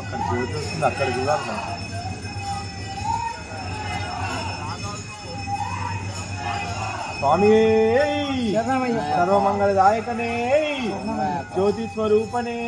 అక్కడ జ్యోతి వస్తుంది, అక్కడ చూడాలి మనం. స్వామి సర్వమంగళదాయకనే జ్యోతి స్వరూపనే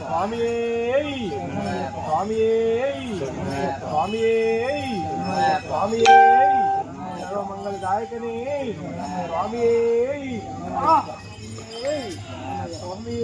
స్వామి స్వామి స్వామి స్వామి సర్వమంగళదాయకనే స్వామి స్వామి.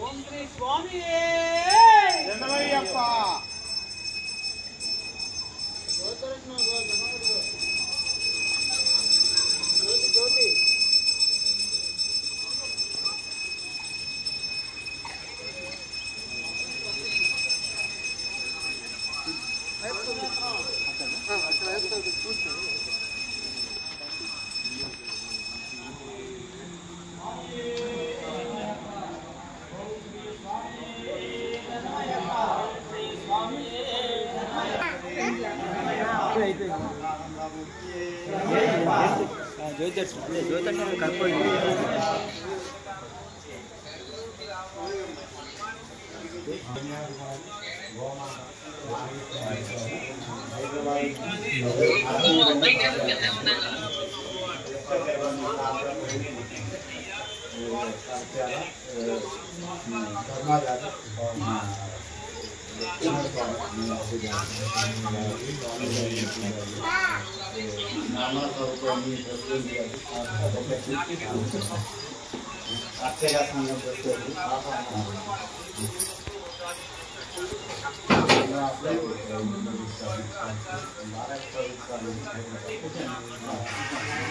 ఓం శ్రీ స్వామి జనమయ్యప్ప.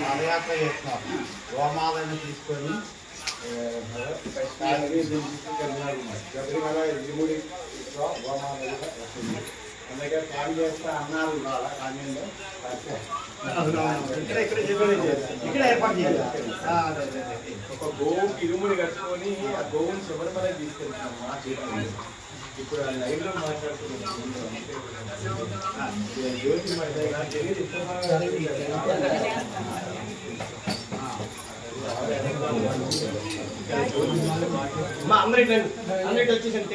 పాదయాత్ర చేస్తాం. గోమాలను తీసుకొని శబరిమల ఇరుముడి గోమాల అందుకే ప్లాన్ చేస్తా అన్నారు. ఇవాళ కాన్యంలో ఇక్కడ ఏర్పాటు చేయాలి. ఒక గోవుకి ఇరుముడి కట్టుకొని ఆ గోవుని శబరిమల తీసుకెళ్తున్నాం. మా చేతులు ఇప్పుడు ఆ లైవ్ లో మాట్లాడుతున్నాం. జ్యోతి అందరికి వచ్చేసాను.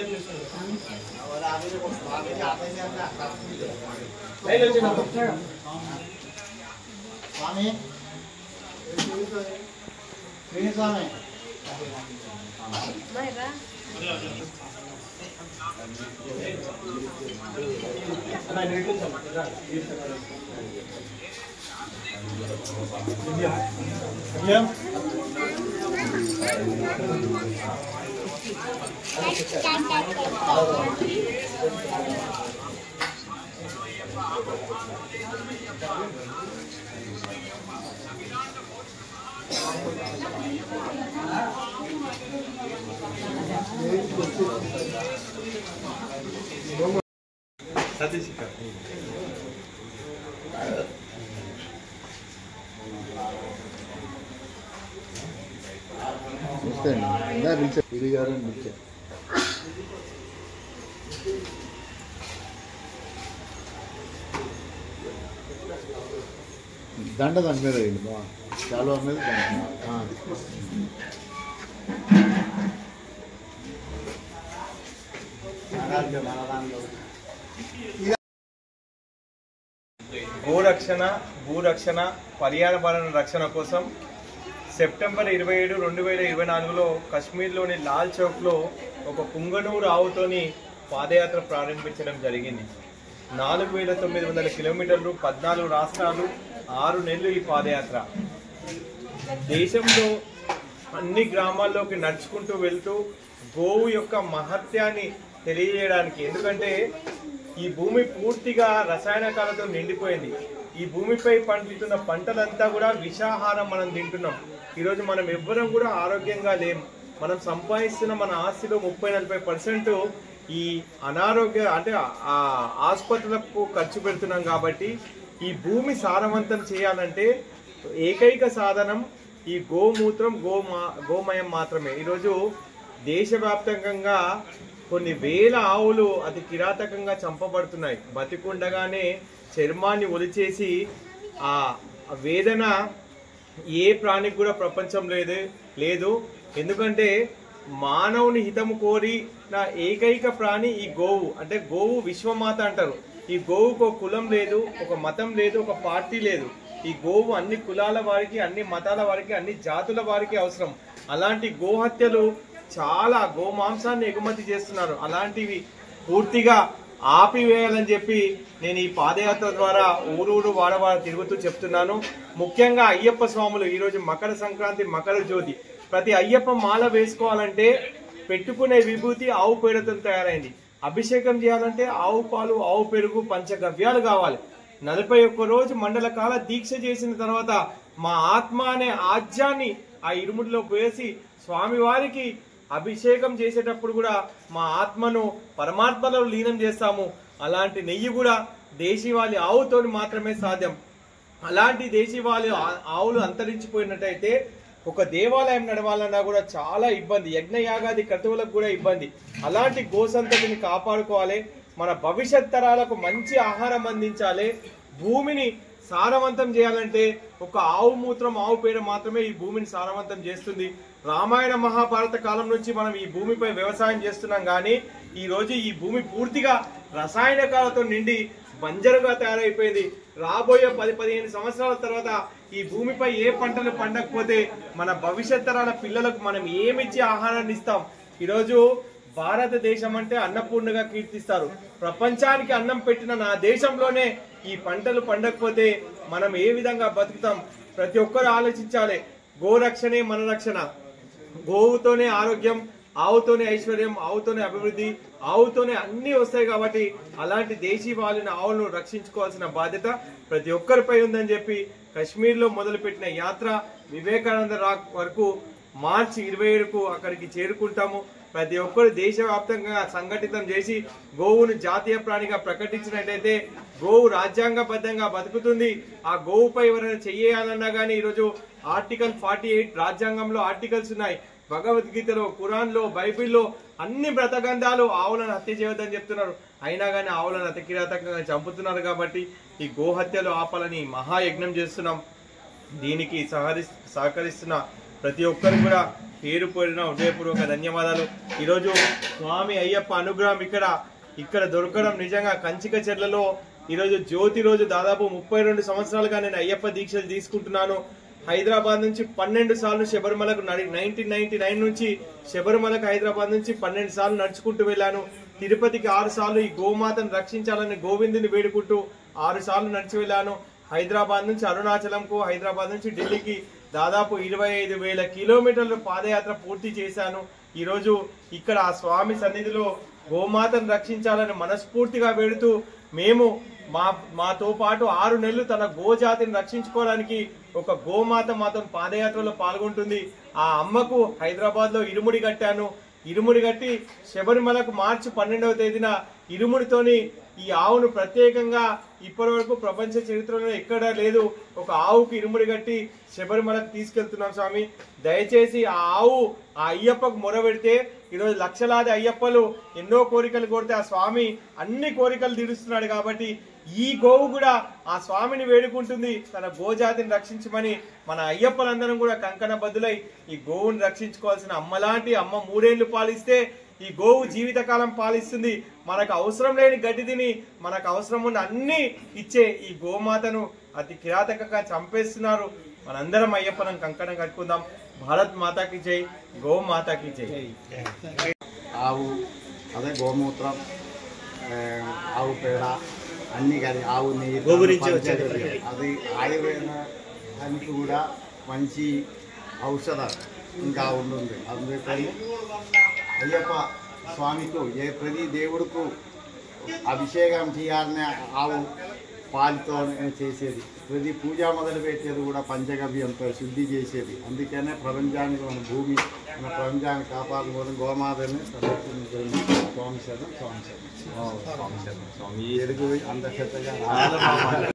స్వామి శ్రీస్వామి సతీష్ దండ దాని మీద చాలా మీద గోరక్షణ, భూరక్షణ, పర్యావరణ రక్షణ కోసం సెప్టెంబర్ 27, 2024లో కశ్మీర్లోని లాల్ చౌక్లో ఒక పుంగనూరు ఆవుతోని పాదయాత్ర ప్రారంభించడం జరిగింది. 4900 కిలోమీటర్లు, 14 రాష్ట్రాలు, 6 నెలలు ఈ పాదయాత్ర. దేశంలో అన్ని గ్రామాల్లోకి నడుచుకుంటూ వెళ్తూ గోవు యొక్క మహత్యాన్ని తెలియజేయడానికి. ఎందుకంటే ఈ భూమి పూర్తిగా రసాయనకాలతో నిండిపోయింది. ఈ భూమిపై పండుతున్న పంటలంతా కూడా విషాహారం మనం తింటున్నాం. ఈరోజు మనం ఎవ్వరం కూడా ఆరోగ్యంగా లేము. మనం సంపాదిస్తున్న మన ఆస్తిలో 30-40% ఈ అనారోగ్య అంటే ఆ ఆసుపత్రులకు ఖర్చు పెడుతున్నాం. కాబట్టి ఈ భూమి సారవంతం చేయాలంటే ఏకైక సాధనం ఈ గోమూత్రం, గోమయం మాత్రమే. ఈరోజు దేశవ్యాప్తంగా కొన్ని వేల ఆవులు అతి కిరాతకంగా చంపబడుతున్నాయి. బతికుండగానే చర్మాన్ని ఒలిచేసి ఆ వేదన ఏ ప్రాణికి కూడా ప్రపంచం లేదు. ఎందుకంటే మానవుని హితము కోరిన ఏకైక ప్రాణి ఈ గోవు. అంటే గోవు విశ్వమాత అంటారు. ఈ గోవుకు ఒక కులం లేదు, ఒక మతం లేదు, ఒక పార్టీ లేదు. ఈ గోవు అన్ని కులాల వారికి, అన్ని మతాల వారికి, అన్ని జాతుల వారికి అవసరం. అలాంటి గోహత్యలు చాలా, గోమాంసాన్ని ఎగుమతి చేస్తున్నారు. అలాంటివి పూర్తిగా ఆపివేయాలని చెప్పి నేను ఈ పాదయాత్ర ద్వారా ఊరూరు వాడవాడ తిరుగుతూ చెప్తున్నాను. ముఖ్యంగా అయ్యప్ప స్వాములు ఈరోజు మకర సంక్రాంతి, మకర జ్యోతి. ప్రతి అయ్యప్ప మాల వేసుకోవాలంటే పెట్టుకునే విభూతి ఆవు పేడతో తయారైంది. అభిషేకం చేయాలంటే ఆవు పాలు, ఆవు పెరుగు, పంచగవ్యాలు కావాలి. 41 రోజు మండల కాల దీక్ష చేసిన తర్వాత మా ఆత్మ అనే ఆజ్యాన్ని ఆ ఇరుముడిలో వేసి స్వామివారికి అభిషేకం చేసేటప్పుడు కూడా మా ఆత్మను పరమాత్మలో లీనం చేస్తాము. అలాంటి నెయ్యి కూడా దేశీవాలి ఆవుతో మాత్రమే సాధ్యం. అలాంటి దేశీవాలి ఆవులు అంతరించిపోయినట్టయితే ఒక దేవాలయం నడవాలన్నా కూడా చాలా ఇబ్బంది, యజ్ఞయాగాది క్రతువులకు కూడా ఇబ్బంది. అలాంటి గోసంతతిని కాపాడుకోవాలి. మన భవిష్యత్ తరాలకు మంచి ఆహారం అందించాలి. భూమిని సారవంతం చేయాలంటే ఒక ఆవు మూత్రం, ఆవు పేడ మాత్రమే ఈ భూమిని సారవంతం చేస్తుంది. రామాయణ మహాభారత కాలం నుంచి మనం ఈ భూమిపై వ్యవసాయం చేస్తున్నాం. కానీ ఈ రోజు ఈ భూమి పూర్తిగా రసాయనకాలతో నిండి బంజరుగా తయారైపోయింది. రాబోయే 10-15 సంవత్సరాల తర్వాత ఈ భూమిపై ఏ పంటలు పండకపోతే మన భవిష్యత్ తరాల పిల్లలకు మనం ఏమిచ్చి ఆహారాన్ని ఇస్తాం? ఈరోజు భారతదేశం అంటే అన్నపూర్ణగా కీర్తిస్తారు. ప్రపంచానికి అన్నం పెట్టిన నా దేశంలోనే ఈ పంటలు పండకపోతే మనం ఏ విధంగా బతుకుతాం? ప్రతి ఒక్కరు ఆలోచించాలి. గోరక్షణే మన రక్షణ. గోవుతోనే ఆరోగ్యం, ఆవుతోనే ఐశ్వర్యం, ఆవుతోనే అభివృద్ధి, ఆవుతోనే అన్ని వస్తాయి. కాబట్టి అలాంటి దేశీ వాళ్ళని, ఆవులను రక్షించుకోవాల్సిన బాధ్యత ప్రతి ఒక్కరిపై ఉందని చెప్పి కశ్మీర్లో మొదలుపెట్టిన యాత్ర వివేకానంద రాక్ వరకు మార్చి 27కు అక్కడికి చేరుకుంటాము. ప్రతి ఒక్కరు దేశవ్యాప్తంగా సంఘటితం చేసి గోవును జాతీయ ప్రాణిగా ప్రకటించినట్టయితే గోవు రాజ్యాంగబద్ధంగా బతుకుతుంది. ఆ గోవుపై ఎవరైనా చెయ్యాలన్నా కానీ ఈరోజు ఆర్టికల్ 48 రాజ్యాంగంలో ఆర్టికల్స్ ఉన్నాయి. భగవద్గీతలో, ఖురాన్లో, బైబిల్లో అన్ని వ్రతగ్రంథాలు ఆవులను హత్య చేయొద్దని చెప్తున్నారు. అయినా కానీ ఆవులను అతి కిరాతకంగా చంపుతున్నారు. కాబట్టి ఈ గోహత్యలు ఆపాలని మహాయజ్ఞం చేస్తున్నాం. దీనికి సహకరిస్తున్న ప్రతి ఒక్కరికి కూడా పేరు పేరున హృదయపూర్వక ధన్యవాదాలు. ఈరోజు స్వామి అయ్యప్ప అనుగ్రహం ఇక్కడ దొరకడం నిజంగా కంచిక చెర్లలో ఈరోజు జ్యోతి రోజు దాదాపు 32 సంవత్సరాలుగా నేను అయ్యప్ప దీక్షలు తీసుకుంటున్నాను. హైదరాబాద్ నుంచి 12 సార్లు శబరిమలకు 1999 నుంచి శబరిమలకు హైదరాబాద్ నుంచి 12 సార్లు నడుచుకుంటూ వెళ్ళాను. తిరుపతికి 6 సార్లు ఈ గోమాతను రక్షించాలని గోవిందుని వేడుకుంటూ 6 సార్లు నడిచి వెళ్ళాను. హైదరాబాద్ నుంచి అరుణాచలంకు, హైదరాబాద్ నుంచి ఢిల్లీకి దాదాపు 25,000 కిలోమీటర్లు పాదయాత్ర పూర్తి చేశాను. ఈరోజు ఇక్కడ ఆ స్వామి సన్నిధిలో గోమాతను రక్షించాలని మనస్ఫూర్తిగా వేడుతూ మేము మాతో పాటు 6 నెలలు తన గోజాతిని రక్షించుకోవడానికి ఒక గోమాత మాతో పాదయాత్రలో పాల్గొంటుంది. ఆ అమ్మకు హైదరాబాద్ లో ఇరుముడి కట్టాను. ఇరుముడి కట్టి శబరిమలకు మార్చి 12వ తేదీన ఇరుముడితోని ఈ ఆవును ప్రత్యేకంగా ఇప్పటి వరకు ప్రపంచ చరిత్రలో ఎక్కడా లేదు. ఒక ఆవుకి ఇరుముడి కట్టి శబరిమలకు తీసుకెళ్తున్నాం స్వామి. దయచేసి ఆ ఆవు ఆ అయ్యప్పకు మొరబెడితే ఈరోజు లక్షలాది అయ్యప్పలు ఎన్నో కోరికలు కోరితే ఆ స్వామి అన్ని కోరికలు తీరుస్తున్నాడు. కాబట్టి ఈ గోవు కూడా ఆ స్వామిని వేడుకుంటుంది తన గోజాతిని రక్షించమని. మన అయ్యప్పలందరం కూడా కంకణ బద్దులై ఈ గోవుని రక్షించుకోవాల్సిన అమ్మలాంటి అమ్మ 3 ఏళ్లు పాలిస్తే ఈ గోవు జీవితకాలం పాలిస్తుంది. మనకు అవసరం లేని గడ్డి తిని మనకు అవసరం ఉన్న అన్ని ఇచ్చే ఈ గోమాతను అతి కిరాతకంగా చంపేస్తున్నారు. మనందరం అయ్యప్పనం కంకణం కట్టుకుందాం. భారత్ మాతాకి జై, గో మాతాకి జై. ఆవు అదే గోమూత్రం, ఆవు పేడ అన్నీ కానీ ఆవు నెయ్యి అది ఆయుర్వేదానికి కూడా మంచి ఔషధం ఇంకా ఉంటుంది. అందుకని అయ్యప్ప స్వామికు ప్రతి దేవుడుకు అభిషేకం చేయాలనే ఆవు పాలతో చేసేది. ప్రతి పూజ మొదలు పెట్టేది కూడా పంచగవ్యంతో శుద్ధి చేసేది. అందుకనే ప్రపంచానికి మన భూమి మన ప్రపంచాన్ని కాపాడుకోవడం గోమాతని సంరక్షించండి. స్వామి శరణం, స్వామి శరణం, స్వామి శరణం, స్వామి ఎడుగు అందరి